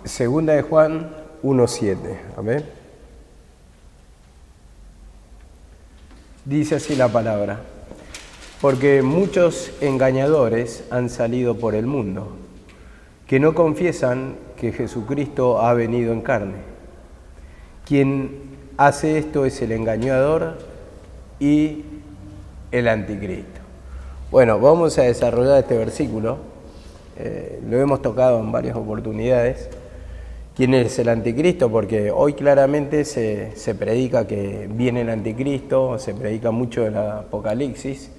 Segunda de Juan 1:7. Amén. Dice así la palabra: porque muchos engañadores han salido por el mundo, que no confiesan que Jesucristo ha venido en carne. Quien hace esto es el engañador y el anticristo. Bueno, vamos a desarrollar este versículo. Lo hemos tocado en varias oportunidades. ¿Quién es el anticristo? Porque hoy claramente se predica que viene el anticristo, se predica mucho del Apocalipsis,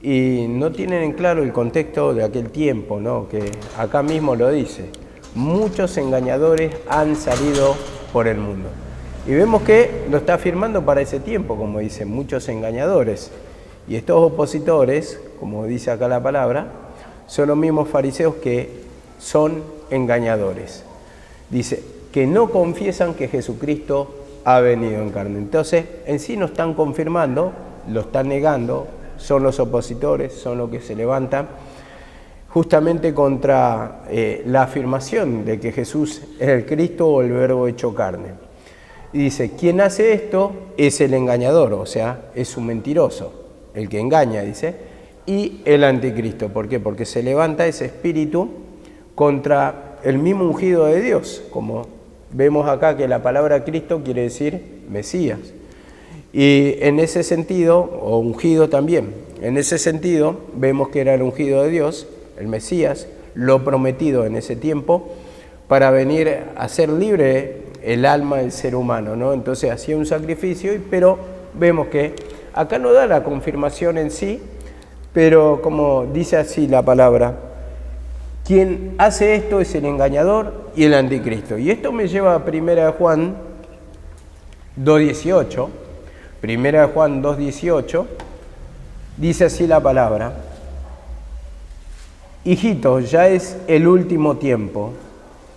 y no tienen en claro el contexto de aquel tiempo, ¿no? Que acá mismo lo dice: muchos engañadores han salido por el mundo. Y vemos que lo está afirmando para ese tiempo, como dice, muchos engañadores. Y estos opositores, como dice acá la palabra, son los mismos fariseos que son engañadores. Dice que no confiesan que Jesucristo ha venido en carne. Entonces, en sí no están confirmando, lo están negando, son los opositores, son los que se levantan justamente contra la afirmación de que Jesús es el Cristo o el Verbo hecho carne. Y dice, quien hace esto es el engañador, o sea, es un mentiroso, el que engaña, dice, y el anticristo. ¿Por qué? Porque se levanta ese espíritu contra el mismo ungido de Dios, como vemos acá que la palabra Cristo quiere decir Mesías. Y en ese sentido, o ungido también, en ese sentido vemos que era el ungido de Dios, el Mesías, lo prometido en ese tiempo, para venir a ser libre el alma del ser humano, ¿no? Entonces hacía un sacrificio, pero vemos que acá no da la confirmación en sí, pero como dice así la palabra, quien hace esto es el engañador y el anticristo. Y esto me lleva a 1 Juan 2:18. 1 Juan 2:18 dice así la palabra: hijitos, ya es el último tiempo,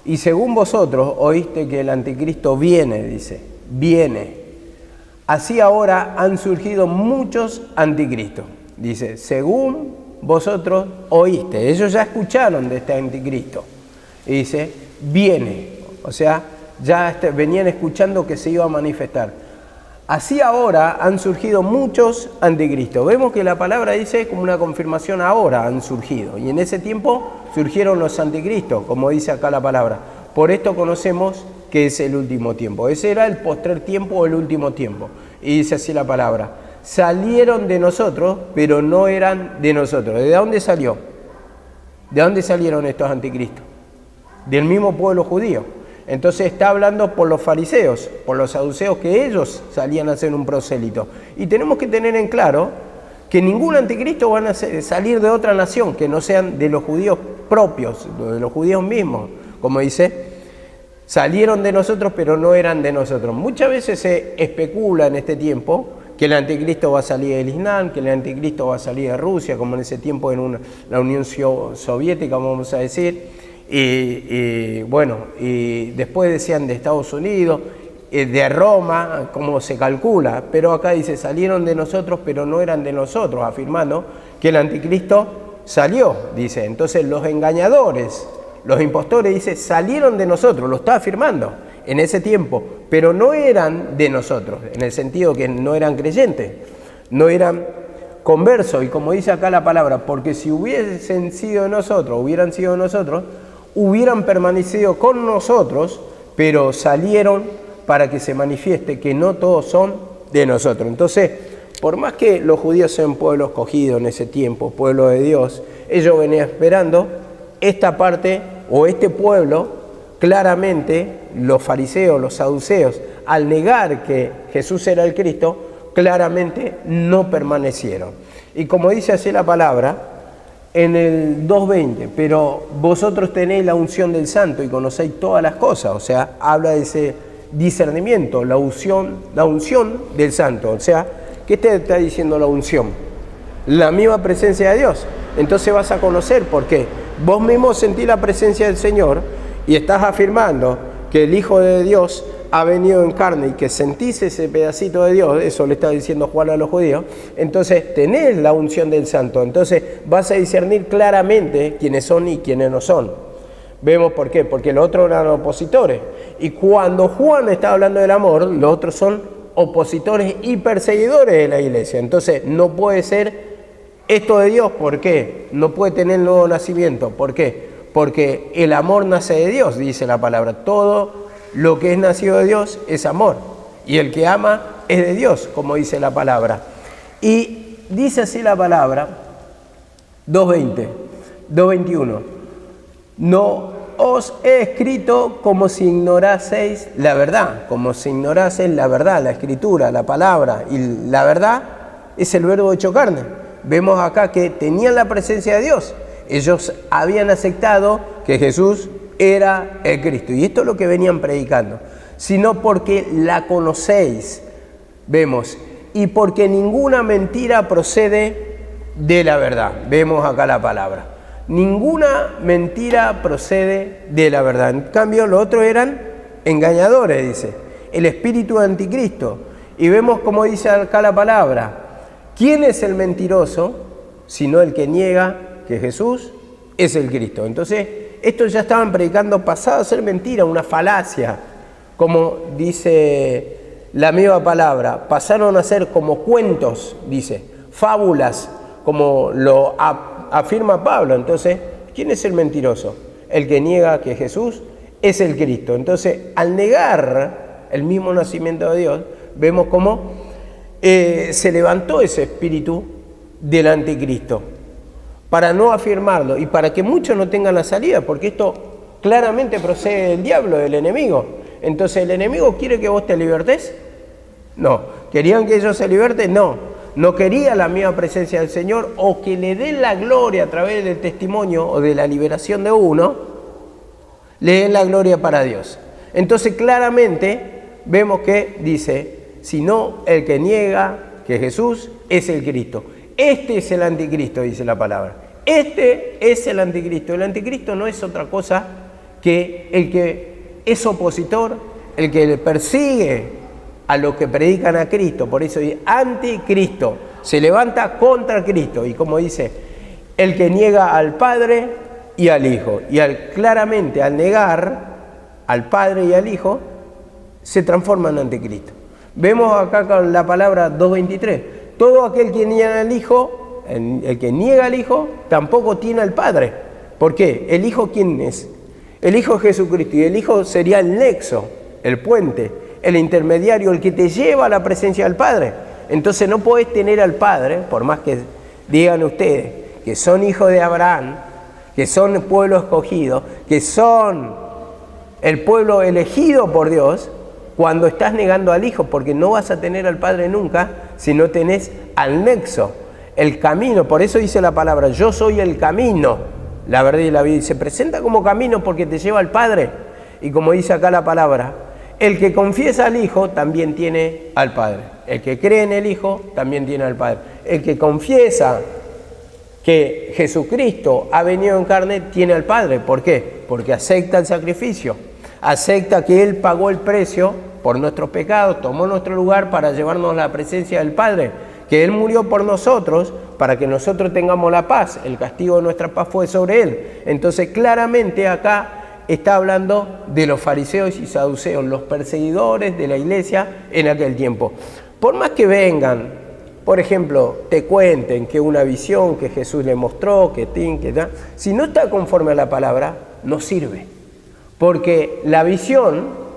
y según vosotros oíste que el anticristo viene, dice, viene. Así ahora han surgido muchos anticristos. Dice, según vosotros oíste, ellos ya escucharon de este anticristo. Y dice, viene, o sea, ya venían escuchando que se iba a manifestar. Así ahora han surgido muchos anticristos. Vemos que la palabra dice como una confirmación, ahora han surgido. Y en ese tiempo surgieron los anticristos, como dice acá la palabra. Por esto conocemos que es el último tiempo. Ese era el postrer tiempo o el último tiempo. Y dice así la palabra: salieron de nosotros, pero no eran de nosotros. ¿De dónde salió? ¿De dónde salieron estos anticristos? Del mismo pueblo judío. Entonces está hablando por los fariseos, por los saduceos, que ellos salían a ser un prosélito. Y tenemos que tener en claro que ningún anticristo van a salir de otra nación, que no sean de los judíos propios, de los judíos mismos. Como dice, salieron de nosotros, pero no eran de nosotros. Muchas veces se especula en este tiempo que el anticristo va a salir del Islam, que el anticristo va a salir de Rusia, como en ese tiempo en la Unión Soviética, vamos a decir, y después decían de Estados Unidos, de Roma, como se calcula, pero acá dice, salieron de nosotros, pero no eran de nosotros, afirmando que el anticristo salió, dice. Entonces los engañadores, los impostores, dice, salieron de nosotros, lo está afirmando en ese tiempo, pero no eran de nosotros, en el sentido que no eran creyentes, no eran conversos. Y como dice acá la palabra, porque si hubieran sido de nosotros, hubieran permanecido con nosotros, pero salieron para que se manifieste que no todos son de nosotros. Entonces, por más que los judíos sean pueblo escogido en ese tiempo, pueblo de Dios, ellos venían esperando esta parte o este pueblo. Claramente los fariseos, los saduceos, al negar que Jesús era el Cristo, claramente no permanecieron. Y como dice así la palabra, en el 2:20, pero vosotros tenéis la unción del Santo y conocéis todas las cosas, o sea, habla de ese discernimiento, la unción del Santo, o sea, ¿qué te está diciendo la unción? La misma presencia de Dios. Entonces vas a conocer por qué. Vos mismo sentís la presencia del Señor y estás afirmando que el Hijo de Dios ha venido en carne y que sentís ese pedacito de Dios, eso le está diciendo Juan a los judíos, entonces tenés la unción del Santo, entonces vas a discernir claramente quiénes son y quiénes no son. Vemos por qué, porque los otros eran opositores. Y cuando Juan está hablando del amor, los otros son opositores y perseguidores de la iglesia. Entonces no puede ser esto de Dios. ¿Por qué? No puede tener nuevo nacimiento. ¿Por qué? Porque el amor nace de Dios, dice la palabra. Todo lo que es nacido de Dios es amor. Y el que ama es de Dios, como dice la palabra. Y dice así la palabra, 2:20, 2:21. No os he escrito como si ignoraseis la verdad, como si ignoraseis la verdad, la escritura, la palabra. Y la verdad es el verbo hecho carne. Vemos acá que tenían la presencia de Dios. Ellos habían aceptado que Jesús era el Cristo. Y esto es lo que venían predicando. Sino porque la conocéis, vemos, y porque ninguna mentira procede de la verdad. Vemos acá la palabra. Ninguna mentira procede de la verdad. En cambio, los otros eran engañadores, dice. El espíritu de anticristo. Y vemos como dice acá la palabra. ¿Quién es el mentiroso? Sino el que niega que Jesús es el Cristo. Entonces, estos ya estaban predicando pasado a ser mentira, una falacia. Como dice la misma palabra, pasaron a ser como cuentos, dice, fábulas, como lo afirma Pablo. Entonces, ¿quién es el mentiroso? El que niega que Jesús es el Cristo. Entonces, al negar el mismo nacimiento de Dios, vemos cómo se levantó ese espíritu del anticristo para no afirmarlo y para que muchos no tengan la salida, porque esto claramente procede del diablo, del enemigo. Entonces, ¿el enemigo quiere que vos te libertes? No. ¿Querían que ellos se liberten? No. No quería la misma presencia del Señor o que le den la gloria a través del testimonio o de la liberación de uno, le den la gloria para Dios. Entonces, claramente vemos que dice, sino el que niega que Jesús es el Cristo. Este es el anticristo, dice la palabra. Este es el anticristo. El anticristo no es otra cosa que el que es opositor, el que le persigue a los que predican a Cristo. Por eso dice anticristo, se levanta contra Cristo. Y como dice, el que niega al Padre y al Hijo. Y claramente al negar al Padre y al Hijo, se transforma en anticristo. Vemos acá con la palabra 2:23. Todo aquel que niega al Hijo, el que niega al Hijo, tampoco tiene al Padre. ¿Por qué? ¿El Hijo quién es? El Hijo es Jesucristo, y el Hijo sería el nexo, el puente, el intermediario, el que te lleva a la presencia del Padre. Entonces no podés tener al Padre, por más que digan ustedes que son hijos de Abraham, que son pueblo escogido, que son el pueblo elegido por Dios, cuando estás negando al Hijo, porque no vas a tener al Padre nunca si no tenés al nexo, el camino. Por eso dice la palabra, yo soy el camino, la verdad y la vida. Y se presenta como camino porque te lleva al Padre. Y como dice acá la palabra, el que confiesa al Hijo también tiene al Padre. El que cree en el Hijo también tiene al Padre. El que confiesa que Jesucristo ha venido en carne tiene al Padre. ¿Por qué? Porque acepta el sacrificio. Acepta que Él pagó el precio por nuestros pecados, tomó nuestro lugar para llevarnos a la presencia del Padre, que Él murió por nosotros para que nosotros tengamos la paz. El castigo de nuestra paz fue sobre Él. Entonces, claramente acá está hablando de los fariseos y saduceos, los perseguidores de la iglesia en aquel tiempo. Por más que vengan, por ejemplo, te cuenten que una visión que Jesús le mostró, que tal, si no está conforme a la palabra, no sirve. Porque la visión,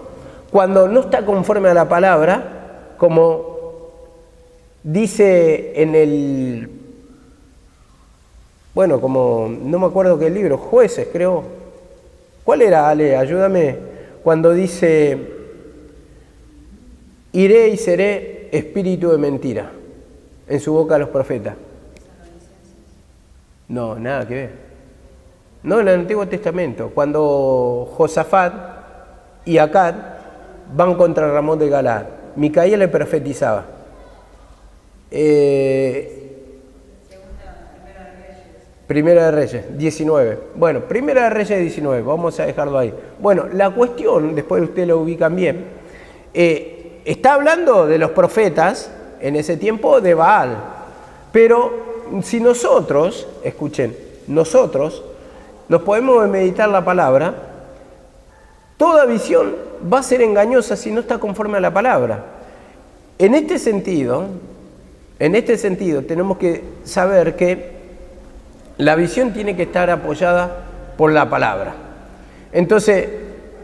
cuando no está conforme a la palabra, como dice en el, bueno, como no me acuerdo qué libro, Jueces creo. ¿Cuál era, Ale? Ayúdame. Cuando dice, iré y seré espíritu de mentira en su boca a los profetas. No, nada que ver. No, en el Antiguo Testamento, cuando Josafat y Acad van contra Ramón de Galaad, Micaía le profetizaba. Primera de Reyes, 19. Bueno, Primera de Reyes 19, vamos a dejarlo ahí. Bueno, la cuestión, después ustedes lo ubican bien, está hablando de los profetas en ese tiempo de Baal. Pero si nosotros, escuchen, nosotros nos podemos meditar la palabra, toda visión va a ser engañosa si no está conforme a la palabra. En este sentido tenemos que saber que la visión tiene que estar apoyada por la palabra. Entonces,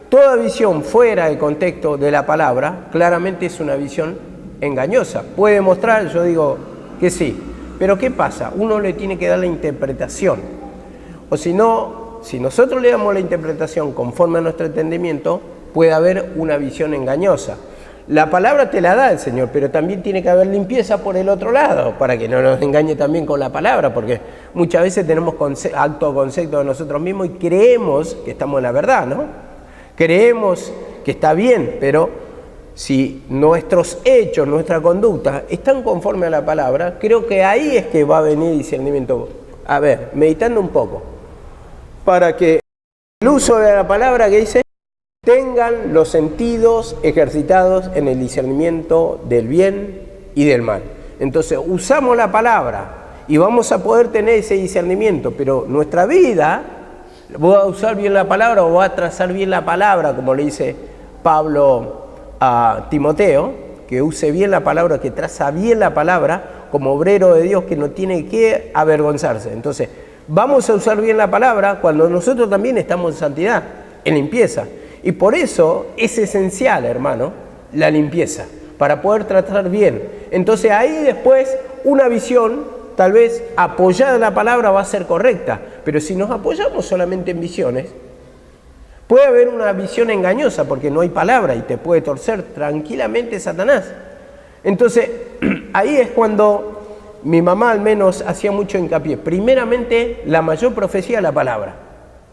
toda visión fuera del contexto de la palabra, claramente es una visión engañosa. Puede demostrar, yo digo que sí, pero ¿qué pasa? Uno le tiene que dar la interpretación. O si no, si nosotros le damos la interpretación conforme a nuestro entendimiento, puede haber una visión engañosa. La palabra te la da el Señor, pero también tiene que haber limpieza por el otro lado, para que no nos engañe también con la palabra, porque muchas veces tenemos autoconcepto de nosotros mismos y creemos que estamos en la verdad, ¿no? Creemos que está bien, pero si nuestros hechos, nuestra conducta están conforme a la palabra, creo que ahí es que va a venir discernimiento. A ver, meditando un poco, para que el uso de la palabra que dice, tengan los sentidos ejercitados en el discernimiento del bien y del mal. Entonces, usamos la palabra y vamos a poder tener ese discernimiento, pero nuestra vida, ¿voy a usar bien la palabra o voy a trazar bien la palabra? Como le dice Pablo a Timoteo, que use bien la palabra, que traza bien la palabra como obrero de Dios, que no tiene que avergonzarse. Entonces, vamos a usar bien la palabra cuando nosotros también estamos en santidad, en limpieza. Y por eso es esencial, hermano, la limpieza, para poder tratar bien. Entonces ahí después una visión, tal vez apoyada en la palabra, va a ser correcta. Pero si nos apoyamos solamente en visiones, puede haber una visión engañosa porque no hay palabra y te puede torcer tranquilamente Satanás. Entonces ahí es cuando mi mamá al menos hacía mucho hincapié. Primeramente, la mayor profecía es la palabra.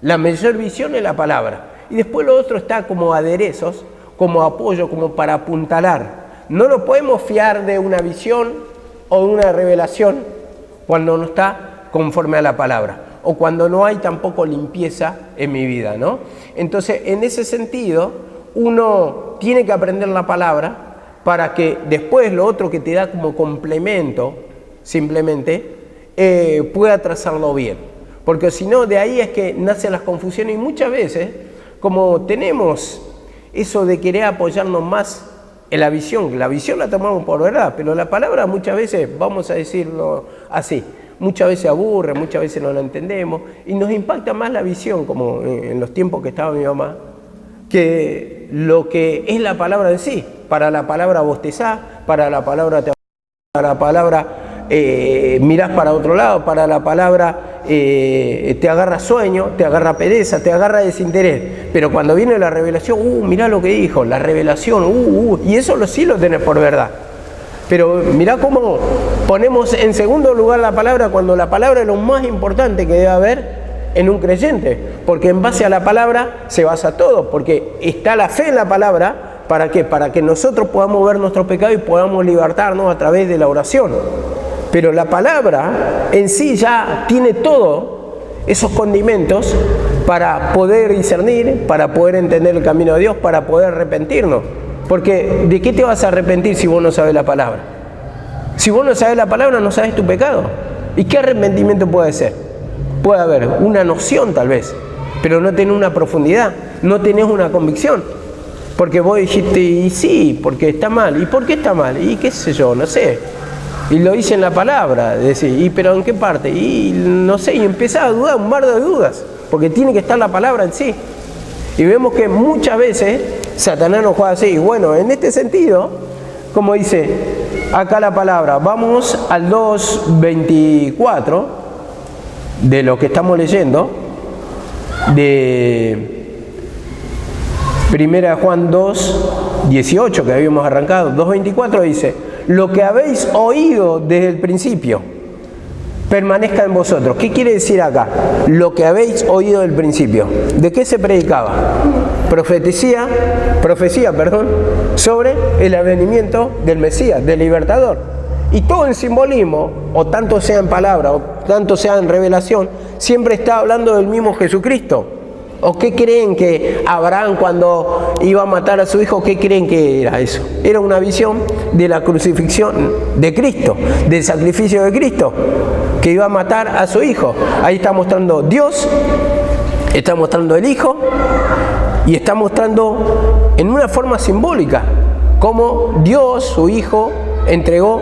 La mayor visión es la palabra. Y después lo otro está como aderezos, como apoyo, como para apuntalar. No nos podemos fiar de una visión o de una revelación cuando no está conforme a la palabra o cuando no hay tampoco limpieza en mi vida, ¿no? Entonces, en ese sentido, uno tiene que aprender la palabra para que después lo otro que te da como complemento, simplemente, pueda trazarlo bien. Porque si no, de ahí es que nacen las confusiones y muchas veces, como tenemos eso de querer apoyarnos más en la visión la tomamos por verdad, pero la palabra muchas veces, vamos a decirlo así, muchas veces aburre, muchas veces no la entendemos y nos impacta más la visión, como en los tiempos que estaba mi mamá, que lo que es la palabra en sí. Para la palabra bostezás, para la palabra mirás para otro lado, para la palabra te agarra sueño, te agarra pereza, te agarra desinterés. Pero cuando viene la revelación, mirá lo que dijo, la revelación, y eso sí lo tenés por verdad. Pero mirá cómo ponemos en segundo lugar la palabra cuando la palabra es lo más importante que debe haber en un creyente. Porque en base a la palabra se basa todo, porque está la fe en la palabra. ¿Para qué? Para que nosotros podamos ver nuestros pecados y podamos libertarnos a través de la oración. Pero la palabra en sí ya tiene todos esos condimentos para poder discernir, para poder entender el camino de Dios, para poder arrepentirnos. Porque ¿de qué te vas a arrepentir si vos no sabes la palabra? Si vos no sabes la palabra, no sabes tu pecado. ¿Y qué arrepentimiento puede ser? Puede haber una noción tal vez, pero no tenés una profundidad, no tenés una convicción. Porque vos dijiste, y sí, porque está mal. ¿Y por qué está mal? Y qué sé yo, no sé. Y lo hice en la palabra, decir, ¿y pero en qué parte? Y no sé, y empezás a dudar, un mar de dudas, porque tiene que estar la palabra en sí. Y vemos que muchas veces Satanás nos juega así. Y bueno, en este sentido, como dice acá la palabra, vamos al 2:24 de lo que estamos leyendo, de 1 Juan 2:18 que habíamos arrancado. 2:24 dice, lo que habéis oído desde el principio permanezca en vosotros. ¿Qué quiere decir acá? Lo que habéis oído del principio. ¿De qué se predicaba? Profecía, sobre el advenimiento del Mesías, del Libertador. Y todo en simbolismo, o tanto sea en palabra, o tanto sea en revelación, siempre está hablando del mismo Jesucristo. ¿O qué creen que Abraham cuando iba a matar a su hijo, qué creen que era eso? Era una visión de la crucifixión de Cristo, del sacrificio de Cristo, que iba a matar a su hijo. Ahí está mostrando Dios está mostrando el Hijo y está mostrando en una forma simbólica cómo Dios, su Hijo, entregó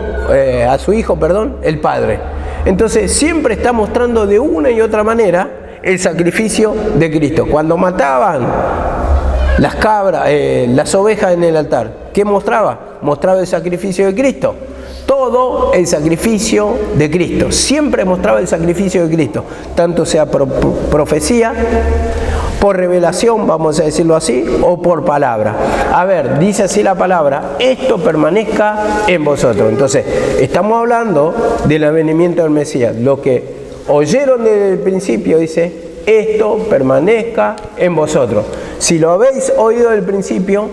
a su Hijo, el Padre. Entonces siempre está mostrando de una y otra manera el sacrificio de Cristo. Cuando mataban las cabras, las ovejas en el altar, ¿qué mostraba? Mostraba el sacrificio de Cristo. Todo el sacrificio de Cristo. Siempre mostraba el sacrificio de Cristo. Tanto sea por profecía, por revelación, vamos a decirlo así, o por palabra. A ver, dice así la palabra: esto permanezca en vosotros. Entonces, estamos hablando del advenimiento del Mesías. Lo que oyeron desde el principio, dice: esto permanezca en vosotros. Si lo habéis oído del principio,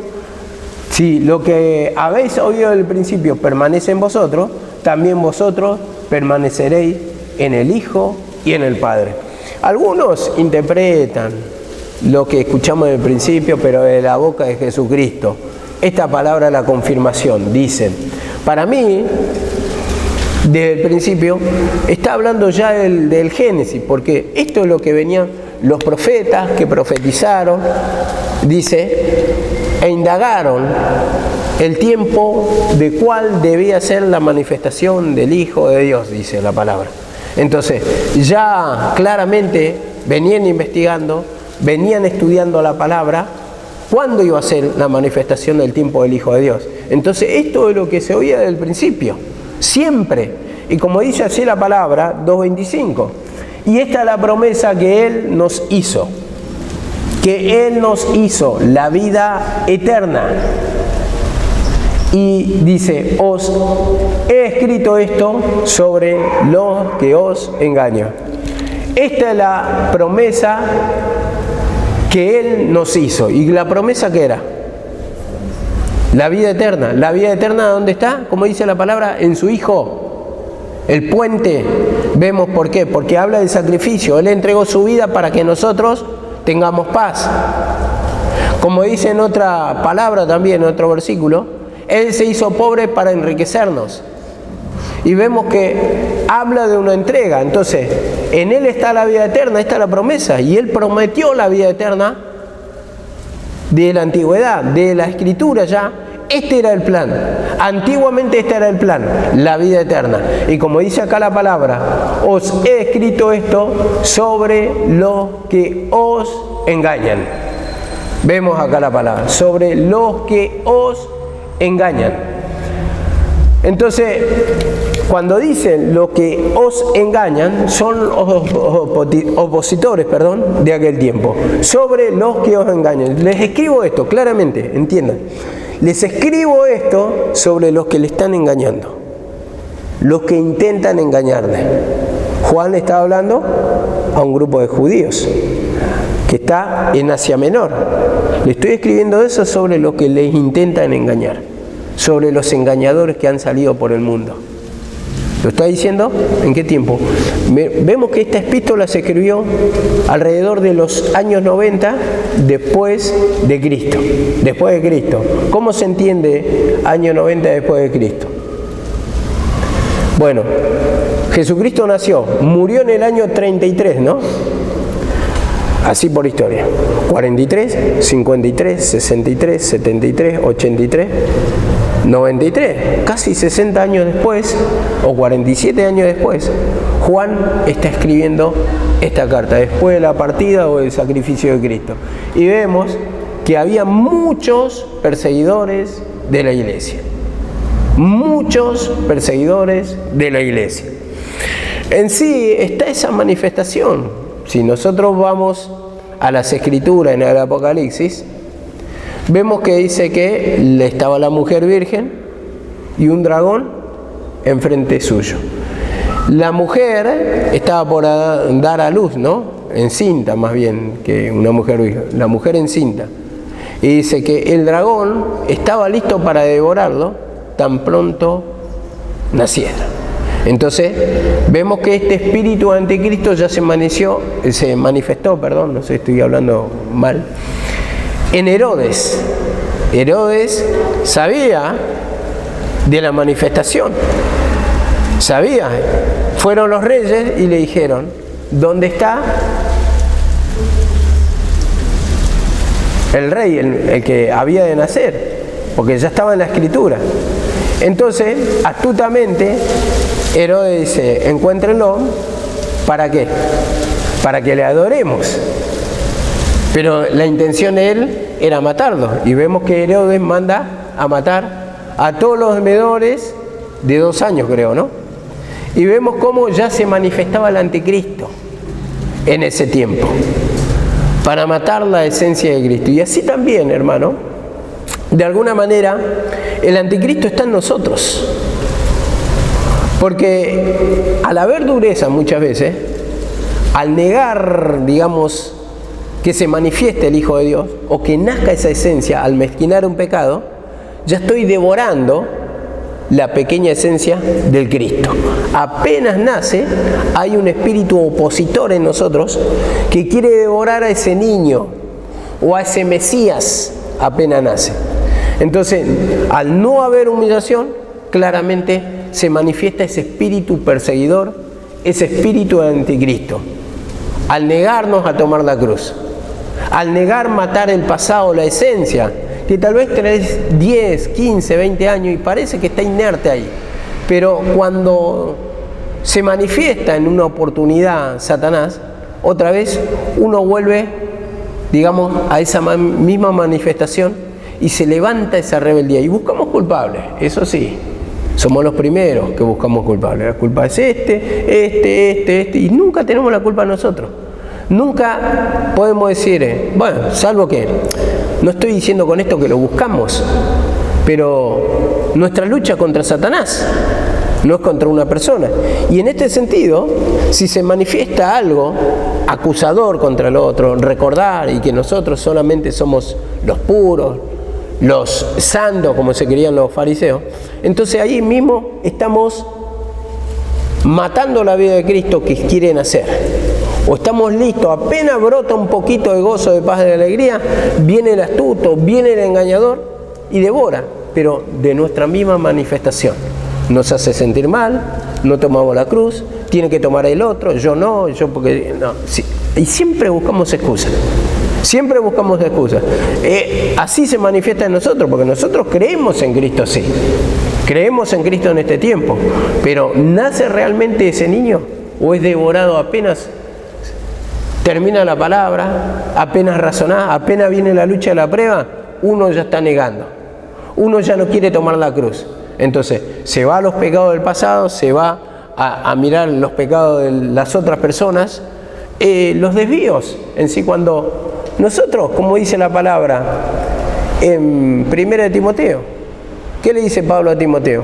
si lo que habéis oído del principio permanece en vosotros, también vosotros permaneceréis en el Hijo y en el Padre. Algunos interpretan lo que escuchamos del principio, pero de la boca de Jesucristo. Esta palabra es la confirmación, dicen. Para mí, desde el principio, está hablando ya del Génesis, porque esto es lo que venían los profetas que profetizaron, dice, e indagaron el tiempo de cuál debía ser la manifestación del Hijo de Dios, dice la palabra. Entonces, ya claramente venían investigando, venían estudiando la palabra, cuándo iba a ser la manifestación del tiempo del Hijo de Dios. Entonces, esto es lo que se oía desde el principio, siempre. Y como dice así la palabra, 2:25. Y esta es la promesa que Él nos hizo. Que Él nos hizo la vida eterna. Y dice: os he escrito esto sobre los que os engañan. Esta es la promesa que Él nos hizo. ¿Y la promesa qué era? La vida eterna. ¿La vida eterna dónde está? Como dice la palabra, en su Hijo. El puente. Vemos por qué. Porque habla del sacrificio. Él entregó su vida para que nosotros tengamos paz. Como dice en otra palabra también, en otro versículo, Él se hizo pobre para enriquecernos. Y vemos que habla de una entrega. Entonces, en Él está la vida eterna, esta es la promesa. Y Él prometió la vida eterna de la antigüedad, de la Escritura ya. Este era el plan. Antiguamente este era el plan, la vida eterna. Y como dice acá la palabra, os he escrito esto sobre los que os engañan. Vemos acá la palabra, sobre los que os engañan. Entonces, cuando dicen los que os engañan, son los opositores, de aquel tiempo. Sobre los que os engañan. Les escribo esto, claramente, entiendan. Les escribo esto sobre los que le están engañando, los que intentan engañarle. Juan estaba hablando a un grupo de judíos que está en Asia Menor. Le estoy escribiendo eso sobre los que les intentan engañar, sobre los engañadores que han salido por el mundo. ¿Lo está diciendo? ¿En qué tiempo? Vemos que esta epístola se escribió alrededor de los años 90 después de Cristo. Después de Cristo. ¿Cómo se entiende año 90 después de Cristo? Bueno, Jesucristo nació, murió en el año 33, ¿no? Así por historia. 43, 53, 63, 73, 83... 93, casi 60 años después, o 47 años después, Juan está escribiendo esta carta, después de la partida o del sacrificio de Cristo. Y vemos que había muchos perseguidores de la iglesia. Muchos perseguidores de la iglesia. En sí está esa manifestación. Si nosotros vamos a las Escrituras en el Apocalipsis, vemos que dice que estaba la mujer virgen y un dragón enfrente suyo. La mujer estaba por dar a luz, ¿no? Encinta más bien que una mujer virgen. La mujer encinta. Y dice que el dragón estaba listo para devorarlo tan pronto naciera. Entonces vemos que este espíritu anticristo ya se manifestó, no sé, estoy hablando mal, en Herodes. Herodes sabía de la manifestación, sabía. Fueron los reyes y le dijeron: ¿dónde está el rey, el que había de nacer, porque ya estaba en la escritura. Entonces, astutamente, Herodes dice, encuéntrenlo, ¿para qué? Para que le adoremos. Pero la intención de él era matarlo. Y vemos que Herodes manda a matar a todos los menores de 2 años, creo, ¿no? Y vemos cómo ya se manifestaba el anticristo en ese tiempo, para matar la esencia de Cristo. Y así también, hermano, de alguna manera, el anticristo está en nosotros. Porque al haber dureza muchas veces, al negar, digamos, que se manifieste el Hijo de Dios, o que nazca esa esencia al mezquinar un pecado, ya estoy devorando la pequeña esencia del Cristo. Apenas nace, hay un espíritu opositor en nosotros que quiere devorar a ese niño o a ese Mesías apenas nace. Entonces, al no haber humillación, claramente se manifiesta ese espíritu perseguidor, ese espíritu de anticristo. Al negarnos a tomar la cruz, al negar matar el pasado, la esencia, que tal vez tenés 10, 15, 20 años y parece que está inerte ahí. Pero cuando se manifiesta en una oportunidad Satanás, otra vez uno vuelve, digamos, a esa misma manifestación y se levanta esa rebeldía. Y buscamos culpables, eso sí, somos los primeros que buscamos culpables. La culpa es este, y nunca tenemos la culpa nosotros. Nunca podemos decir, bueno, salvo que, no estoy diciendo con esto que lo buscamos, pero nuestra lucha contra Satanás no es contra una persona. Y en este sentido, si se manifiesta algo acusador contra el otro, recordar y que nosotros solamente somos los puros, los santos, como se querían los fariseos, entonces ahí mismo estamos matando la vida de Cristo que quieren hacer. O estamos listos, apenas brota un poquito de gozo, de paz, de alegría, viene el astuto, viene el engañador y devora, pero de nuestra misma manifestación. Nos hace sentir mal, no tomamos la cruz, tiene que tomar el otro, yo no, yo porque no. Sí. Y siempre buscamos excusas. Siempre buscamos excusas. Así se manifiesta en nosotros, porque nosotros creemos en Cristo, sí. Creemos en Cristo en este tiempo. Pero ¿nace realmente ese niño? ¿O es devorado apenas termina la palabra, apenas razonás, apenas viene la lucha de la prueba, uno ya está negando? Uno ya no quiere tomar la cruz. Entonces, se va a los pecados del pasado, se va a mirar los pecados de las otras personas, los desvíos en sí. Cuando nosotros, como dice la palabra en 1 Timoteo, ¿qué le dice Pablo a Timoteo?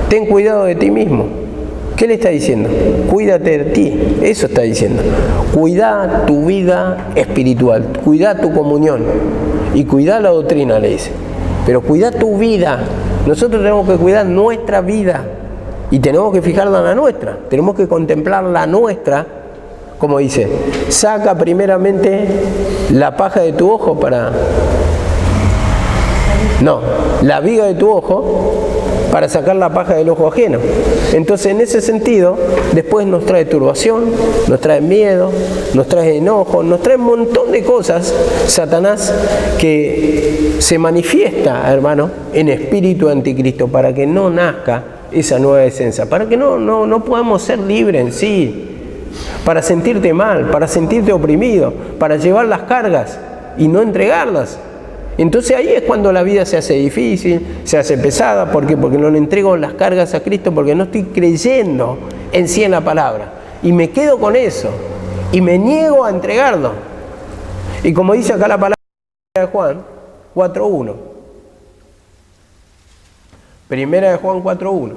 Ten cuidado de ti mismo. ¿Qué le está diciendo? Cuídate de ti, eso está diciendo. Cuida tu vida espiritual, cuida tu comunión y cuida la doctrina, le dice. Pero cuida tu vida. Nosotros tenemos que cuidar nuestra vida y tenemos que fijarla en la nuestra. Tenemos que contemplar la nuestra, como dice, saca primeramente la paja de tu ojo para... No, la viga de tu ojo para sacar la paja del ojo ajeno. Entonces, en ese sentido, después nos trae turbación, nos trae miedo, nos trae enojo, nos trae un montón de cosas, Satanás, que se manifiesta, hermano, en espíritu anticristo, para que no nazca esa nueva esencia, para que no podamos ser libres en sí, para sentirte mal, para sentirte oprimido, para llevar las cargas y no entregarlas. Entonces ahí es cuando la vida se hace difícil, se hace pesada. ¿Por qué? Porque no le entrego las cargas a Cristo, porque no estoy creyendo en sí en la palabra. Y me quedo con eso. Y me niego a entregarlo. Y como dice acá la palabra de Juan 4.1. Primera de Juan 4.1.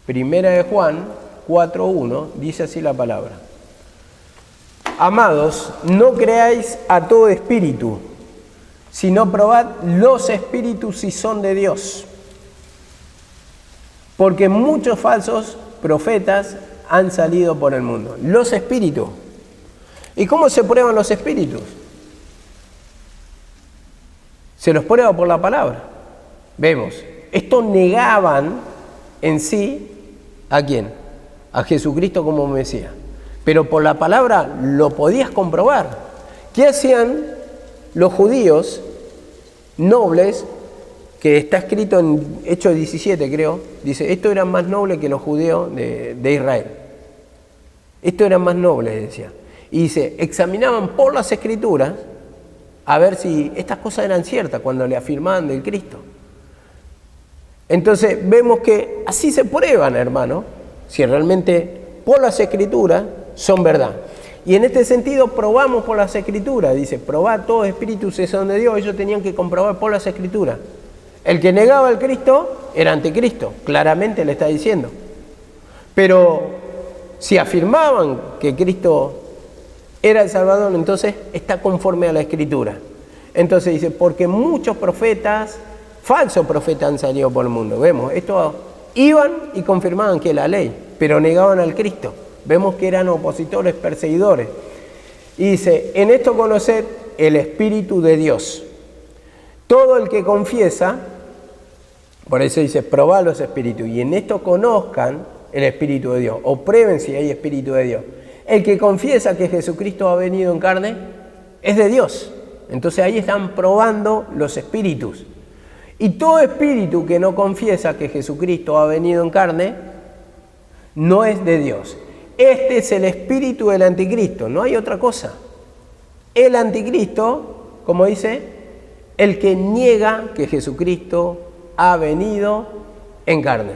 Primera de Juan 4.1 dice así la palabra. Amados, no creáis a todo espíritu, sino probad los espíritus si son de Dios. Porque muchos falsos profetas han salido por el mundo. Los espíritus. ¿Y cómo se prueban los espíritus? Se los prueba por la palabra. Vemos, estos negaban en sí, ¿a quién? A Jesucristo como Mesías. Pero por la palabra lo podías comprobar, ¿Qué hacían los judíos nobles? Que está escrito en Hechos 17, creo. Dice, estos eran más nobles que los judíos de Israel. Estos eran más nobles, decía. Y dice, examinaban por las Escrituras a ver si estas cosas eran ciertas cuando le afirmaban del Cristo. Entonces vemos que así se prueban, hermano, si realmente por las Escrituras son verdad. Y en este sentido probamos por las Escrituras. Dice, probad todo espíritu si son de Dios. Ellos tenían que comprobar por las Escrituras. El que negaba al Cristo era anticristo, claramente le está diciendo. Pero si afirmaban que Cristo era el Salvador, entonces está conforme a la Escritura. Entonces dice, porque muchos profetas, falsos profetas han salido por el mundo. Vemos, estos iban y confirmaban que la ley, pero negaban al Cristo. Vemos que eran opositores, perseguidores. Y dice, en esto conoced el Espíritu de Dios. Todo el que confiesa, por eso dice, probad los espíritus, y en esto conozcan el Espíritu de Dios, o prueben si hay Espíritu de Dios. El que confiesa que Jesucristo ha venido en carne, es de Dios. Entonces ahí están probando los espíritus. Y todo espíritu que no confiesa que Jesucristo ha venido en carne, no es de Dios. Este es el espíritu del anticristo, no hay otra cosa. El anticristo, como dice, el que niega que Jesucristo ha venido en carne.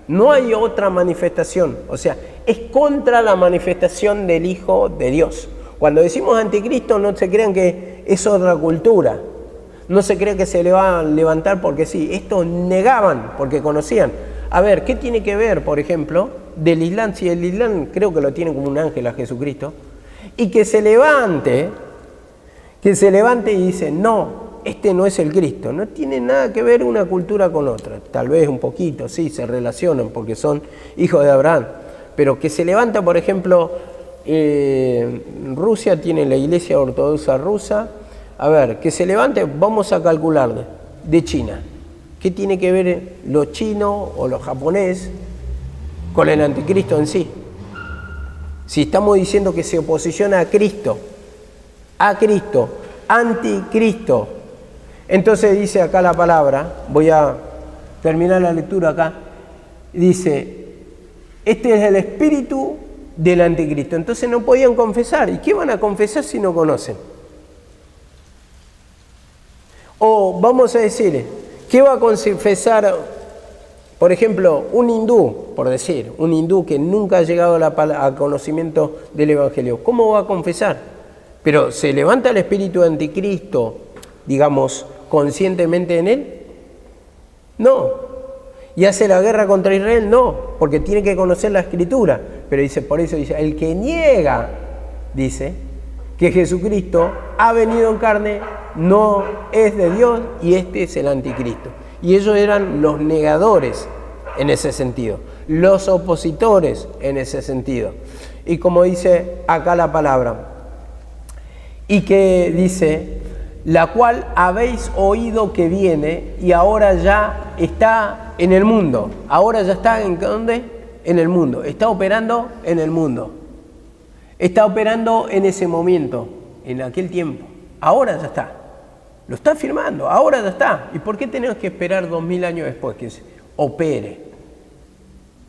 No hay otra manifestación, o sea, es contra la manifestación del Hijo de Dios. Cuando decimos anticristo, no se crean que es otra cultura, no se cree que se le va a levantar porque sí, estos negaban porque conocían. A ver, ¿qué tiene que ver, por ejemplo, del Islam? Si el Islam creo que lo tiene como un ángel a Jesucristo, y que se levante y dice, no, este no es el Cristo, no tiene nada que ver una cultura con otra, tal vez un poquito, sí, se relacionan porque son hijos de Abraham, pero que se levanta, por ejemplo, Rusia tiene la iglesia ortodoxa rusa, a ver, que se levante, vamos a calcular, de China, ¿qué tiene que ver los chinos o los japoneses con el anticristo en sí? Si estamos diciendo que se oposiciona a Cristo, anticristo. Entonces dice acá la palabra, voy a terminar la lectura acá, dice, este es el espíritu del anticristo. Entonces no podían confesar. ¿Y qué van a confesar si no conocen? O vamos a decir, ¿qué va a confesar, por ejemplo, un hindú, por decir, un hindú que nunca ha llegado al conocimiento del Evangelio? ¿Cómo va a confesar? Pero ¿se levanta el espíritu de anticristo, digamos, conscientemente en él? No. ¿Y hace la guerra contra Israel? No, porque tiene que conocer la Escritura. Pero dice, por eso dice, el que niega, dice, que Jesucristo ha venido en carne, no es de Dios y este es el anticristo. Y ellos eran los negadores en ese sentido, los opositores en ese sentido. Y como dice acá la palabra, y que dice, la cual habéis oído que viene y ahora ya está en el mundo. Ahora ya está ¿en dónde? En el mundo. Está operando en el mundo. Está operando en ese momento, en aquel tiempo. Ahora ya está. Lo está firmando, ahora ya está. ¿Y por qué tenemos que esperar 2000 años después que se opere?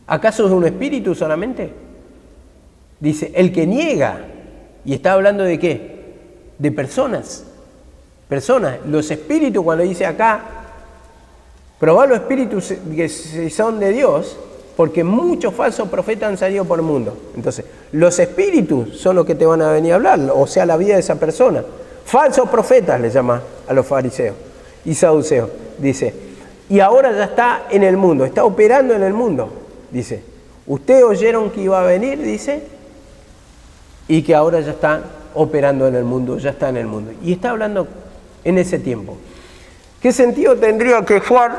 ¿Acaso es un espíritu solamente? Dice, el que niega. ¿Y está hablando de qué? De personas. Personas. Los espíritus, cuando dice acá, probad los espíritus que son de Dios, porque muchos falsos profetas han salido por el mundo. Entonces, los espíritus son los que te van a venir a hablar, o sea, la vida de esa persona. Falsos profetas le llama a los fariseos y saduceos. Dice, y ahora ya está en el mundo, está operando en el mundo. Dice, ustedes oyeron que iba a venir, dice, y que ahora ya está operando en el mundo, ya está en el mundo. Y está hablando en ese tiempo. ¿Qué sentido tendría que Juan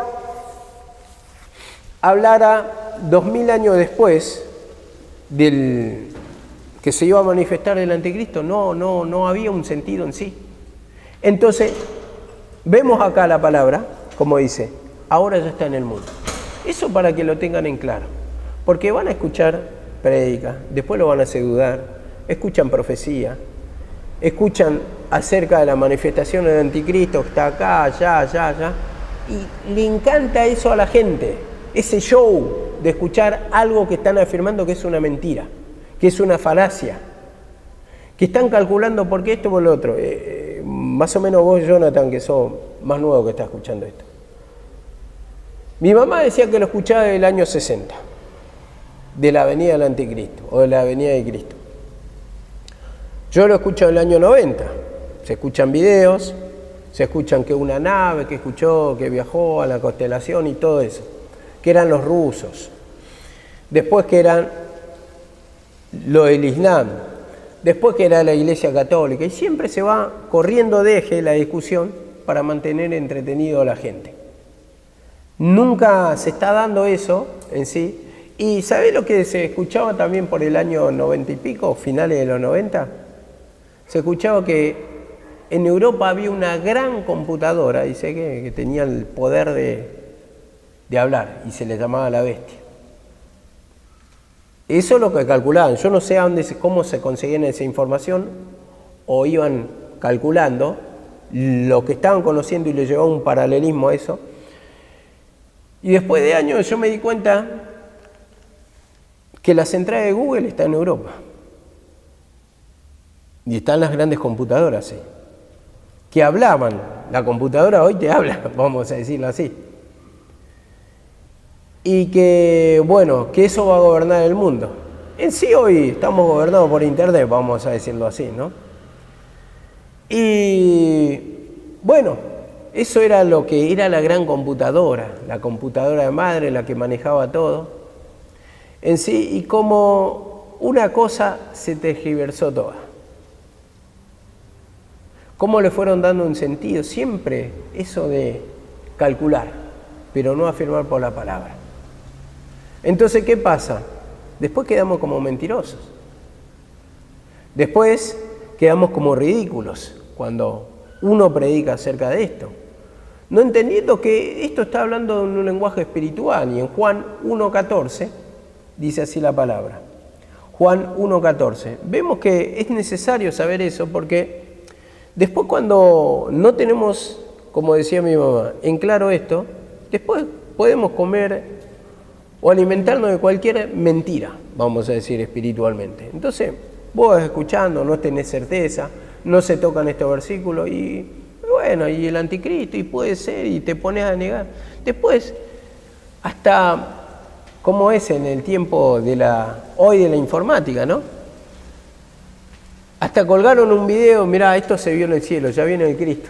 hablara 2000 años después del que se iba a manifestar el anticristo? No había un sentido en sí. Entonces, vemos acá la palabra, como dice, ahora ya está en el mundo. Eso para que lo tengan en claro. Porque van a escuchar prédica, después lo van a hacer dudar, escuchan profecía, escuchan acerca de la manifestación del anticristo, que está acá, allá, y le encanta eso a la gente, ese show de escuchar algo que están afirmando que es una mentira, que es una falacia, que están calculando por qué esto o por lo otro. Más o menos vos, Jonathan, que sos más nuevo que estás escuchando esto. Mi mamá decía que lo escuchaba del año 60, de la venida del anticristo, o de la venida de Cristo. Yo lo escucho del año 90, se escuchan videos, se escuchan que una nave que escuchó, que viajó a la constelación y todo eso, que eran los rusos, después que eran lo del Islam, después que era la Iglesia Católica, y siempre se va corriendo de eje la discusión para mantener entretenido a la gente. Nunca se está dando eso en sí. ¿Y sabés lo que se escuchaba también por el año 90 y pico, finales de los 90? Se escuchaba que en Europa había una gran computadora, dice que tenía el poder de hablar, y se le llamaba la bestia. Eso es lo que calculaban. Yo no sé cómo se conseguían esa información, o iban calculando lo que estaban conociendo y le llevaba un paralelismo a eso. Y después de años yo me di cuenta que la central de Google está en Europa. Y están las grandes computadoras, ¿sí?, que hablaban. La computadora hoy te habla, vamos a decirlo así. Y que, bueno, que eso va a gobernar el mundo. En sí hoy estamos gobernados por Internet, vamos a decirlo así, ¿no? Y, bueno, eso era lo que era la gran computadora, la computadora de madre, la que manejaba todo. En sí, y como una cosa se tergiversó toda. Cómo le fueron dando un sentido, siempre eso de calcular, pero no afirmar por la palabra. Entonces, ¿qué pasa? Después quedamos como mentirosos. Después quedamos como ridículos cuando uno predica acerca de esto. No entendiendo que esto está hablando en un lenguaje espiritual, y en Juan 1:14 dice así la palabra. Juan 1:14. Vemos que es necesario saber eso porque después cuando no tenemos, como decía mi mamá, en claro esto, después podemos comer o alimentarnos de cualquier mentira, vamos a decir espiritualmente. Entonces, vos vas escuchando, no tenés certeza, no se tocan estos versículos y bueno, y el anticristo, y puede ser, y te pones a negar. Después, hasta como es en el tiempo hoy de la informática, ¿no? Hasta colgaron un video, mirá, esto se vio en el cielo, ya viene el Cristo.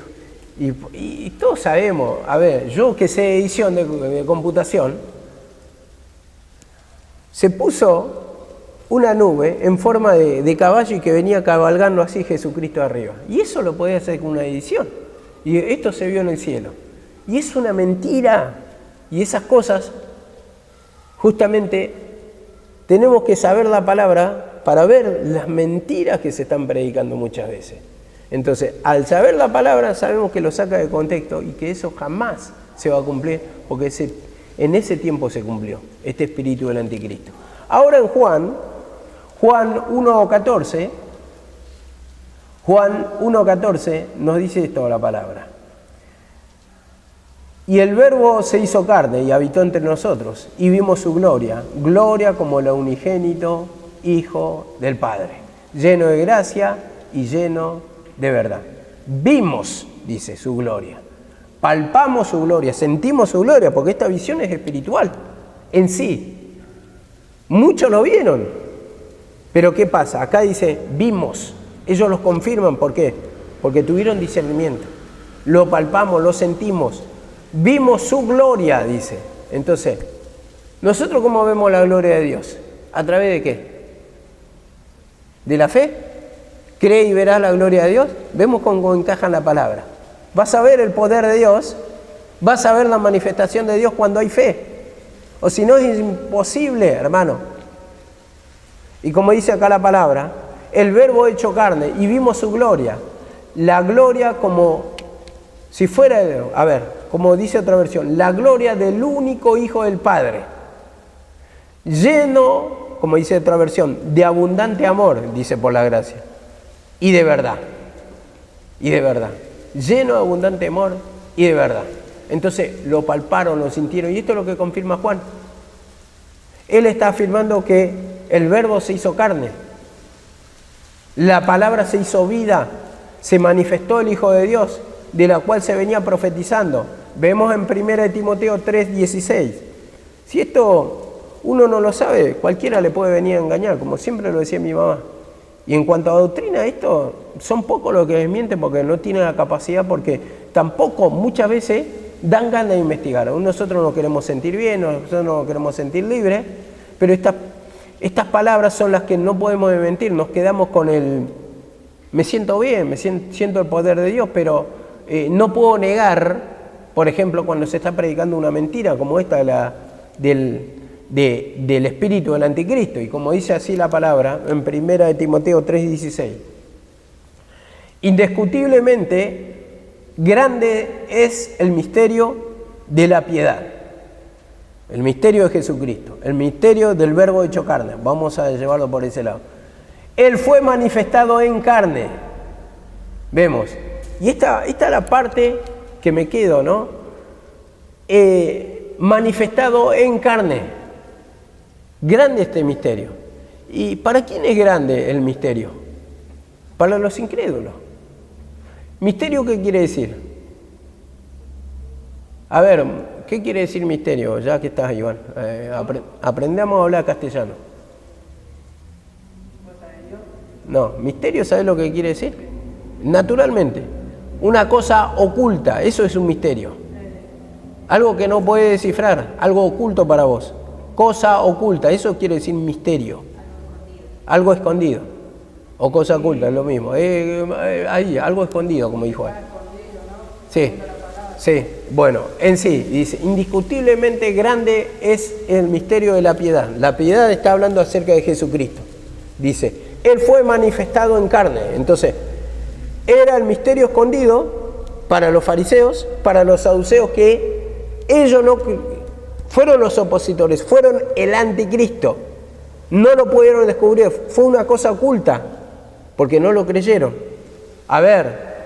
Y todos sabemos, a ver, yo que sé edición de computación, se puso una nube en forma de caballo y que venía cabalgando así Jesucristo arriba. Y eso lo podía hacer con una edición. Y esto se vio en el cielo. Y es una mentira. Y esas cosas, justamente, tenemos que saber la palabra para ver las mentiras que se están predicando muchas veces. Entonces, al saber la palabra, sabemos que lo saca de contexto y que eso jamás se va a cumplir, porque en ese tiempo se cumplió este espíritu del anticristo. Ahora en Juan 1:14 nos dice esto la palabra. Y el Verbo se hizo carne y habitó entre nosotros, y vimos su gloria, gloria como el unigénito Hijo del Padre, lleno de gracia y lleno de verdad. Vimos, dice, su gloria. Palpamos su gloria, sentimos su gloria, porque esta visión es espiritual en sí. Muchos lo vieron, pero ¿qué pasa? Acá dice, vimos. Ellos los confirman, ¿por qué? Porque tuvieron discernimiento. Lo palpamos, lo sentimos. Vimos su gloria, dice. Entonces, ¿nosotros cómo vemos la gloria de Dios? ¿A través de qué? ¿De la fe? ¿Cree y verás la gloria de Dios? Vemos cómo encaja en la palabra. Vas a ver el poder de Dios, vas a ver la manifestación de Dios cuando hay fe. O si no, es imposible, hermano. Y como dice acá la palabra, el Verbo hecho carne, y vimos su gloria. La gloria como si fuera, a ver, como dice otra versión, la gloria del único Hijo del Padre. Lleno, como dice otra versión, de abundante amor, dice por la gracia, y de verdad. y de verdad. Lleno de abundante amor y de verdad. Entonces lo palparon, lo sintieron, y esto es lo que confirma Juan. Él está afirmando que el Verbo se hizo carne, la palabra se hizo vida, se manifestó el Hijo de Dios, de la cual se venía profetizando. Vemos en 1 Timoteo 3:16. Si esto uno no lo sabe, cualquiera le puede venir a engañar, como siempre lo decía mi mamá. Y en cuanto a doctrina, esto son pocos los que desmienten porque no tienen la capacidad, porque tampoco muchas veces dan ganas de investigar. Nosotros nos queremos sentir bien, nosotros nos queremos sentir libres, pero estas palabras son las que no podemos mentir. Nos quedamos con el me siento bien, siento el poder de Dios, pero no puedo negar, por ejemplo, cuando se está predicando una mentira como esta del espíritu del anticristo, y como dice así la palabra en 1 Timoteo 3:16. Indiscutiblemente grande es el misterio de la piedad, el misterio de Jesucristo, el misterio del Verbo hecho carne. Vamos a llevarlo por ese lado. Él fue manifestado en carne. Vemos. Y esta es la parte que me quedo, ¿no? Manifestado en carne. Grande este misterio. ¿Y para quién es grande el misterio? Para los incrédulos. ¿Misterio qué quiere decir? A ver, ¿qué quiere decir misterio? Ya que estás, Iván. Aprendamos a hablar castellano. No, misterio, ¿sabes lo que quiere decir? Naturalmente. Una cosa oculta, eso es un misterio. Algo que no puedes descifrar, algo oculto para vos. Cosa oculta, eso quiere decir misterio. Algo escondido. O cosa oculta, es lo mismo. Ahí, algo escondido, como dijo él. Sí, sí. Bueno, en sí, dice, indiscutiblemente grande es el misterio de la piedad. La piedad está hablando acerca de Jesucristo. Dice, Él fue manifestado en carne. Entonces, era el misterio escondido para los fariseos, para los saduceos, que ellos no fueron los opositores, fueron el anticristo. No lo pudieron descubrir, fue una cosa oculta, porque no lo creyeron. A ver,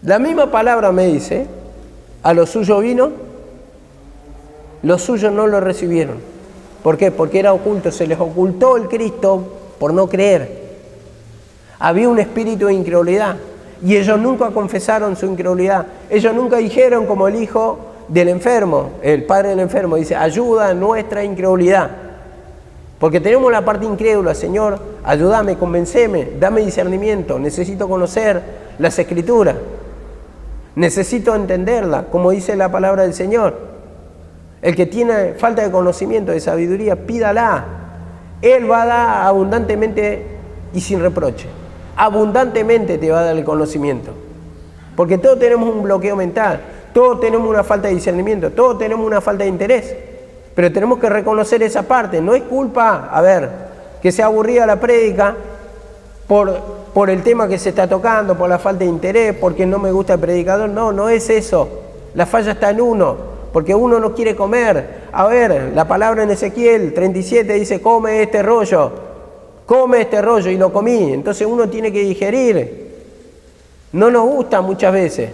la misma palabra me dice, a los suyos vino, los suyos no lo recibieron. ¿Por qué? Porque era oculto, se les ocultó el Cristo por no creer. Había un espíritu de incredulidad y ellos nunca confesaron su incredulidad. Ellos nunca dijeron como el hijo del enfermo, el padre del enfermo, dice, ayuda a nuestra incredulidad. Porque tenemos la parte incrédula, Señor, ayúdame, convenceme, dame discernimiento, necesito conocer las Escrituras, necesito entenderla, como dice la palabra del Señor. El que tiene falta de conocimiento, de sabiduría, pídala. Él va a dar abundantemente y sin reproche. Abundantemente te va a dar el conocimiento. Porque todos tenemos un bloqueo mental, todos tenemos una falta de discernimiento, todos tenemos una falta de interés. Pero tenemos que reconocer esa parte. No es culpa, a ver, que sea aburrida la prédica por el tema que se está tocando, por la falta de interés, porque no me gusta el predicador. No, no es eso. La falla está en uno, porque uno no quiere comer. A ver, la palabra en Ezequiel 37 dice, come este rollo, y lo comí. Entonces uno tiene que digerir. No nos gusta muchas veces.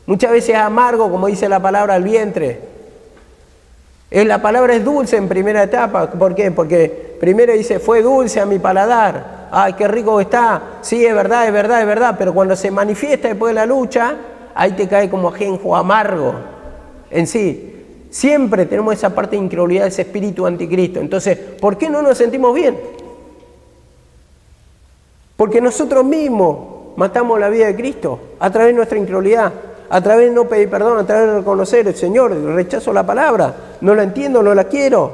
Muchas veces es amargo, como dice la palabra, al vientre. La palabra es dulce en primera etapa. ¿Por qué? Porque primero dice, fue dulce a mi paladar. Ay, qué rico está. Sí, es verdad, es verdad, es verdad. Pero cuando se manifiesta después de la lucha, ahí te cae como ajenjo amargo. En sí, siempre tenemos esa parte de incredulidad, ese espíritu anticristo. Entonces, ¿por qué no nos sentimos bien? Porque nosotros mismos matamos la vida de Cristo a través de nuestra incredulidad, a través de no pedir perdón, a través de reconocer, Señor, rechazo la palabra, no la entiendo, no la quiero,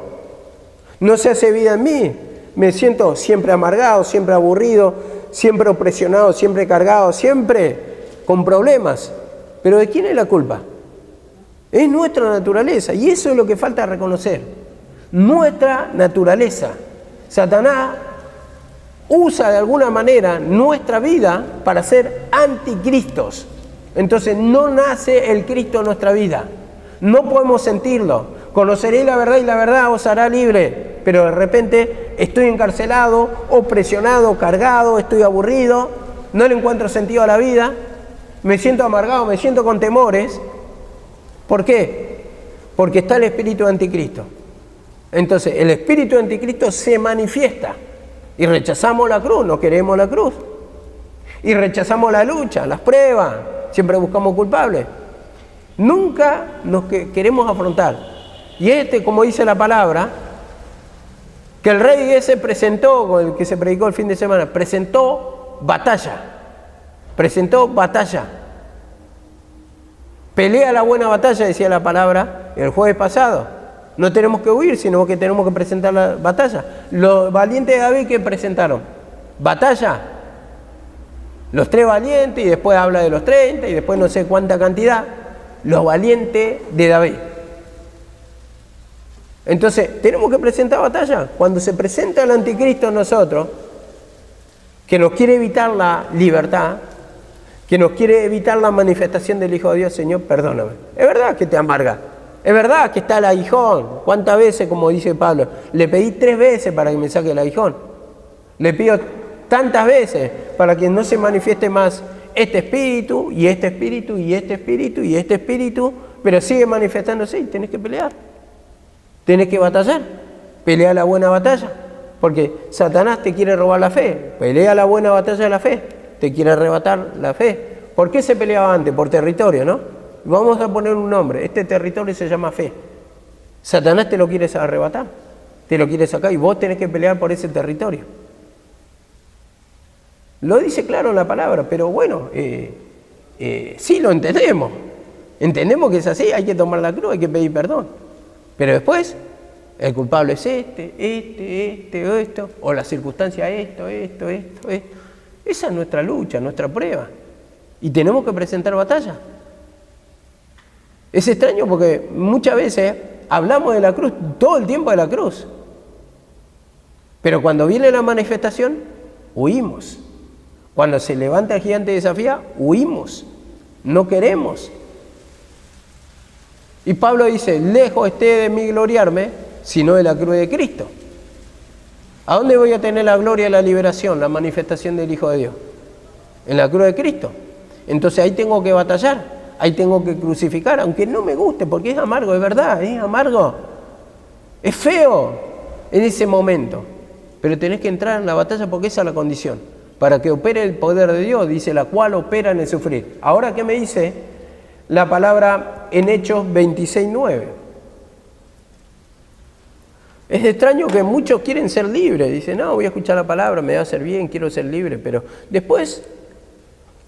no se hace vida en mí, me siento siempre amargado, siempre aburrido, siempre opresionado, siempre cargado, siempre con problemas. ¿Pero de quién es la culpa? Es nuestra naturaleza, y eso es lo que falta reconocer. Nuestra naturaleza. Satanás usa de alguna manera nuestra vida para ser anticristos. Entonces no nace el Cristo en nuestra vida. No podemos sentirlo. Conoceréis la verdad y la verdad os hará libre. Pero de repente estoy encarcelado, o presionado, cargado, estoy aburrido, no le encuentro sentido a la vida, me siento amargado, me siento con temores. ¿Por qué? Porque está el espíritu de anticristo. Entonces el espíritu de anticristo se manifiesta y rechazamos la cruz, no queremos la cruz. Y rechazamos la lucha, las pruebas, siempre buscamos culpables. Nunca nos queremos afrontar. Y como dice la palabra, que el rey ese presentó, con el que se predicó el fin de semana, presentó batalla. Pelea la buena batalla, decía la palabra el jueves pasado. No tenemos que huir, sino que tenemos que presentar la batalla. Los valientes de David, ¿qué presentaron? Batalla. Los 3 valientes, y después habla de los 30, y después no sé cuánta cantidad. Los valientes de David. Entonces, tenemos que presentar batalla. Cuando se presenta el anticristo en nosotros, que nos quiere evitar la libertad, que nos quiere evitar la manifestación del Hijo de Dios, Señor, perdóname. Es verdad que te amarga. Es verdad que está el aguijón. ¿Cuántas veces, como dice Pablo? Le pedí 3 veces para que me saque el aguijón. Le pido tantas veces para que no se manifieste más este espíritu, y este espíritu, y este espíritu, y este espíritu, pero sigue manifestándose y tenés que pelear. Tenés que batallar. Pelea la buena batalla. Porque Satanás te quiere robar la fe. Pelea la buena batalla de la fe. Te quiere arrebatar la fe. ¿Por qué se peleaba antes? Por territorio, ¿no? Vamos a poner un nombre. Este territorio se llama fe. Satanás te lo quiere arrebatar. Te lo quiere sacar y vos tenés que pelear por ese territorio. Lo dice claro la palabra, pero bueno, sí lo entendemos. Entendemos que es así, hay que tomar la cruz, hay que pedir perdón. Pero después, el culpable es esto, o la circunstancia esto. Esa es nuestra lucha, nuestra prueba. Y tenemos que presentar batalla. Es extraño porque muchas veces hablamos de la cruz, todo el tiempo de la cruz. Pero cuando viene la manifestación, huimos. Cuando se levanta el gigante y desafía, huimos. No queremos. Y Pablo dice, lejos esté de mí gloriarme, sino de la cruz de Cristo. ¿A dónde voy a tener la gloria, la liberación, la manifestación del Hijo de Dios? En la cruz de Cristo. Entonces ahí tengo que batallar, ahí tengo que crucificar, aunque no me guste, porque es amargo, es verdad, es amargo. Es feo en ese momento. Pero tenés que entrar en la batalla porque esa es la condición. Para que opere el poder de Dios, dice, la cual opera en el sufrir. Ahora, ¿qué me dice la palabra en Hechos 26:9? Es extraño que muchos quieren ser libres. Dicen, no, voy a escuchar la palabra, me va a hacer bien, quiero ser libre. Pero después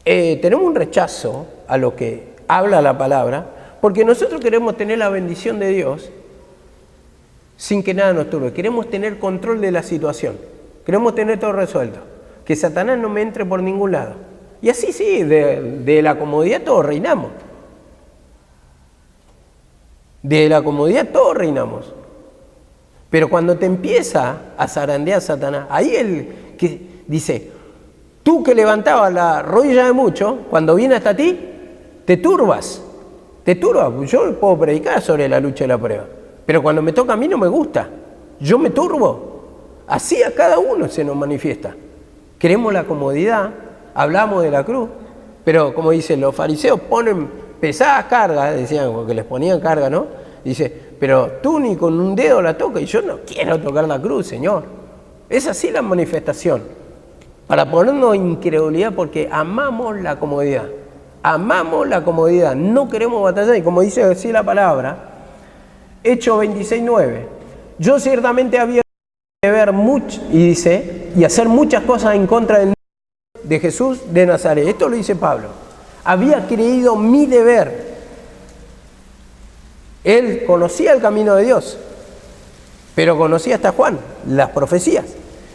tenemos un rechazo a lo que habla la palabra, porque nosotros queremos tener la bendición de Dios sin que nada nos turbe. Queremos tener control de la situación. Queremos tener todo resuelto. Que Satanás no me entre por ningún lado. Y así sí, de la comodidad todos reinamos. De la comodidad todos reinamos. Pero cuando te empieza a zarandear Satanás, ahí él que dice, tú que levantabas la rodilla de mucho, cuando viene hasta ti, te turbas. Yo puedo predicar sobre la lucha y la prueba. Pero cuando me toca a mí no me gusta. Yo me turbo. Así a cada uno se nos manifiesta. Queremos la comodidad, hablamos de la cruz, pero como dicen los fariseos, ponen pesadas cargas, decían, porque les ponían carga, ¿no? Dice, pero tú ni con un dedo la tocas, y yo no quiero tocar la cruz, Señor. Es así la manifestación, para ponernos incredulidad, porque amamos la comodidad, no queremos batallar, y como dice así la palabra, Hechos 26:9, yo ciertamente había de ver mucho, y dice, y hacer muchas cosas en contra de Jesús de Nazaret. Esto lo dice Pablo. Había creído mi deber. Él conocía el camino de Dios, pero conocía hasta Juan, las profecías.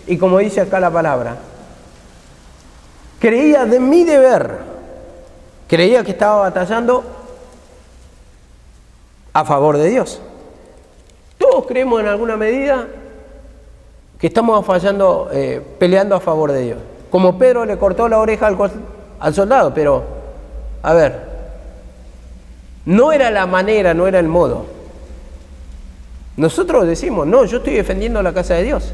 Y como dice acá la palabra, creía de mi deber. Creía que estaba batallando a favor de Dios. Todos creemos en alguna medida que estamos fallando, peleando a favor de Dios. Como Pedro le cortó la oreja al soldado, pero, a ver, no era la manera, no era el modo. Nosotros decimos, no, yo estoy defendiendo la casa de Dios.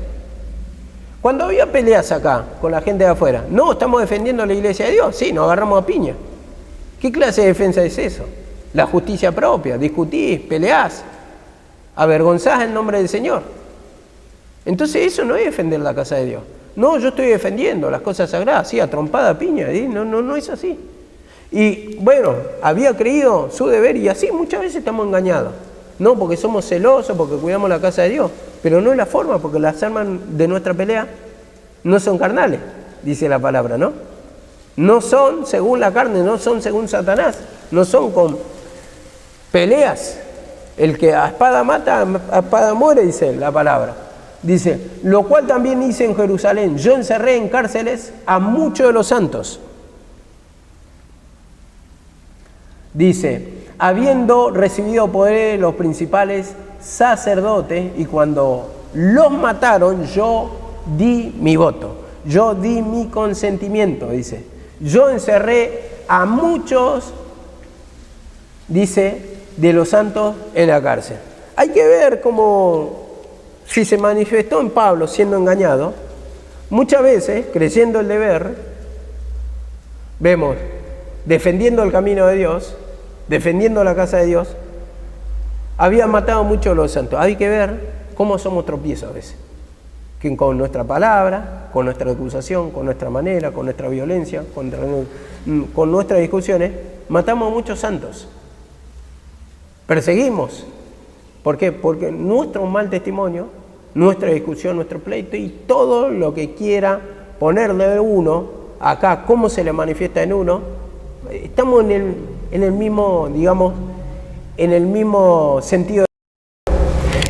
Cuando había peleas acá con la gente de afuera, no, estamos defendiendo la iglesia de Dios, sí, nos agarramos a piña. ¿Qué clase de defensa es eso? La justicia propia, discutís, peleás, avergonzás en nombre del Señor. Entonces eso no es defender la casa de Dios. No, yo estoy defendiendo las cosas sagradas, sí, a trompada piña, ¿sí? No es así. Y bueno, había creído su deber y así muchas veces estamos engañados. No, porque somos celosos, porque cuidamos la casa de Dios, pero no es la forma, porque las armas de nuestra pelea no son carnales, dice la palabra, ¿no? No son según la carne, no son según Satanás, no son con peleas. El que a espada mata, a espada muere, dice la palabra. Dice, lo cual también hice en Jerusalén, yo encerré en cárceles a muchos de los santos. Dice, habiendo recibido poder los principales sacerdotes, y cuando los mataron, yo di mi voto, yo di mi consentimiento, dice. Yo encerré a muchos, dice, de los santos en la cárcel. Hay que ver cómo, si se manifestó en Pablo siendo engañado, muchas veces, creyendo el deber, vemos, defendiendo el camino de Dios, defendiendo la casa de Dios, habían matado muchos de los santos. Hay que ver cómo somos tropiezos a veces. Que con nuestra palabra, con nuestra acusación, con nuestra manera, con nuestra violencia, con nuestras discusiones, matamos a muchos santos. Perseguimos. ¿Por qué? Porque nuestro mal testimonio, nuestra discusión, nuestro pleito y todo lo que quiera ponerle uno, acá, cómo se le manifiesta en uno, estamos en el mismo, digamos, en el mismo sentido.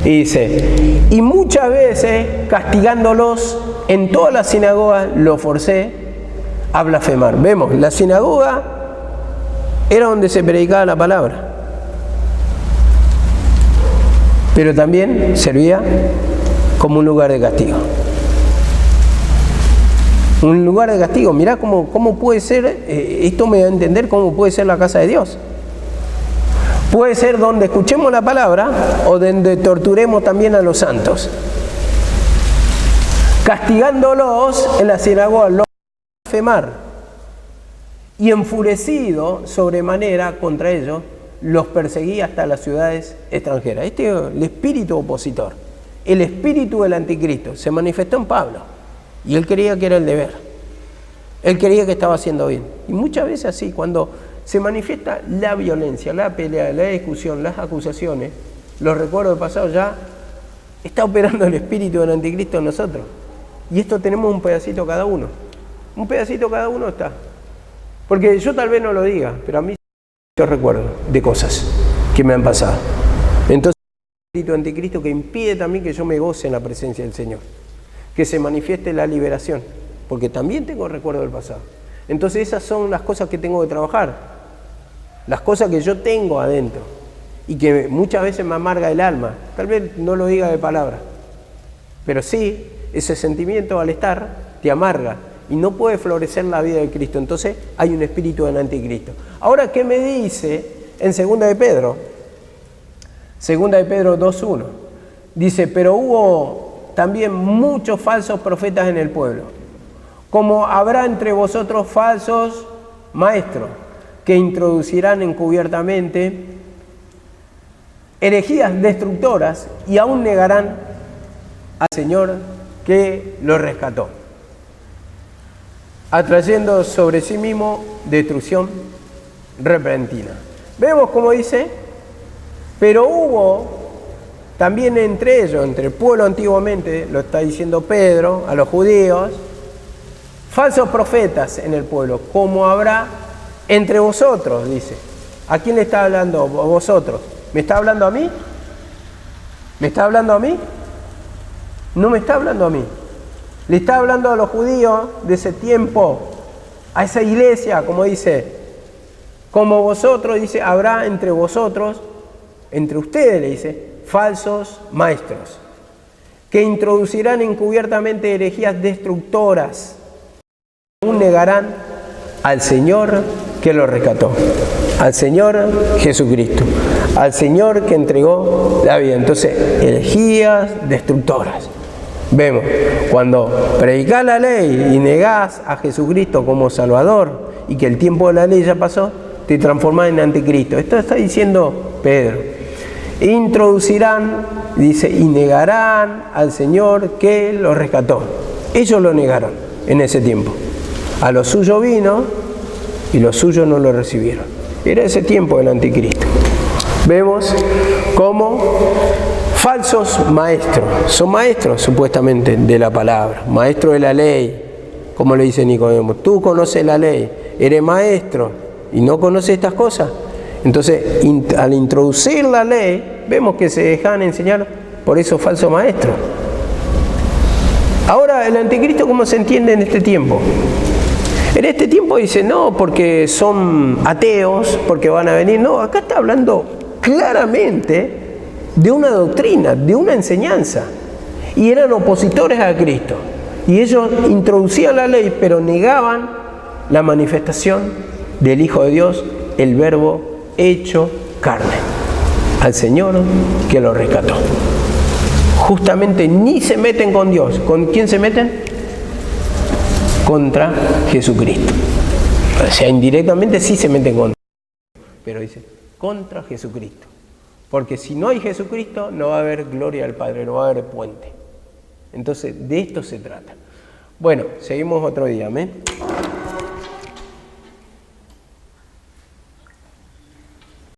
Y dice, y muchas veces castigándolos en todas las sinagogas los forcé a blasfemar. Vemos, la sinagoga era donde se predicaba la palabra, pero también servía como un lugar de castigo. Un lugar de castigo. Mirá cómo puede ser, esto me da a entender cómo puede ser la casa de Dios. Puede ser donde escuchemos la palabra o donde torturemos también a los santos. Castigándolos en la sinagoga, los blasfemar. Y enfurecido sobremanera contra ellos, los perseguí hasta las ciudades extranjeras. Este es el espíritu opositor. El espíritu del anticristo se manifestó en Pablo. Y él creía que era el deber. Él creía que estaba haciendo bien. Y muchas veces así, cuando se manifiesta la violencia, la pelea, la discusión, las acusaciones, los recuerdos del pasado, ya está operando el espíritu del anticristo en nosotros. Y esto tenemos un pedacito cada uno. Un pedacito cada uno está. Porque yo tal vez no lo diga, pero a mí yo recuerdo de cosas que me han pasado. Entonces, el espíritu anticristo que impide también que yo me goce en la presencia del Señor. Que se manifieste la liberación, porque también tengo recuerdo del pasado. Entonces esas son las cosas que tengo que trabajar. Las cosas que yo tengo adentro y que muchas veces me amarga el alma. Tal vez no lo diga de palabra, pero sí, ese sentimiento al estar te amarga y no puede florecer la vida de Cristo. Entonces hay un espíritu del anticristo. Ahora, ¿qué me dice en 2 de Pedro? 2 de Pedro 2:1. Dice, pero hubo también muchos falsos profetas en el pueblo, como habrá entre vosotros falsos maestros, que introducirán encubiertamente herejías destructoras y aún negarán al Señor que los rescató, atrayendo sobre sí mismo destrucción repentina. Vemos como dice, pero hubo también entre ellos, entre el pueblo antiguamente, lo está diciendo Pedro a los judíos, falsos profetas en el pueblo, como habrá entre vosotros, dice. ¿A quién le está hablando? ¿A vosotros? ¿Me está hablando a mí? ¿Me está hablando a mí? No me está hablando a mí. Le está hablando a los judíos de ese tiempo, a esa iglesia, como dice, como vosotros, dice, habrá entre vosotros, entre ustedes, le dice, falsos maestros, que introducirán encubiertamente herejías destructoras, aún negarán al Señor que lo rescató, al Señor Jesucristo. al Señor que entregó la vida. Entonces, herejías destructoras. Vemos, cuando predicás la ley y negás a Jesucristo como Salvador y que el tiempo de la ley ya pasó, te transformás en anticristo. Esto está diciendo Pedro. Introducirán, dice, y negarán al Señor que los rescató. Ellos lo negaron en ese tiempo. A lo suyo vino y los suyos no lo recibieron. Era ese tiempo del anticristo. Vemos cómo falsos maestros, son maestros supuestamente de la palabra, maestros de la ley, como le dice Nicodemo. Tú conoces la ley, eres maestro y no conoces estas cosas. Entonces, al introducir la ley, vemos que se dejan enseñar por esos falsos maestros. Ahora, el anticristo, ¿cómo se entiende en este tiempo? En este tiempo dice, no, porque son ateos, porque van a venir. No, acá está hablando claramente de una doctrina, de una enseñanza. Y eran opositores a Cristo. Y ellos introducían la ley, pero negaban la manifestación del Hijo de Dios, el Verbo hecho carne, al Señor que lo rescató. Justamente ni se meten con Dios. ¿Con quién se meten? Contra Jesucristo. O sea, indirectamente sí se meten contra, pero dice contra Jesucristo. Porque si no hay Jesucristo, no va a haber gloria al Padre, no va a haber puente. Entonces, de esto se trata. Bueno, seguimos otro día. Amén.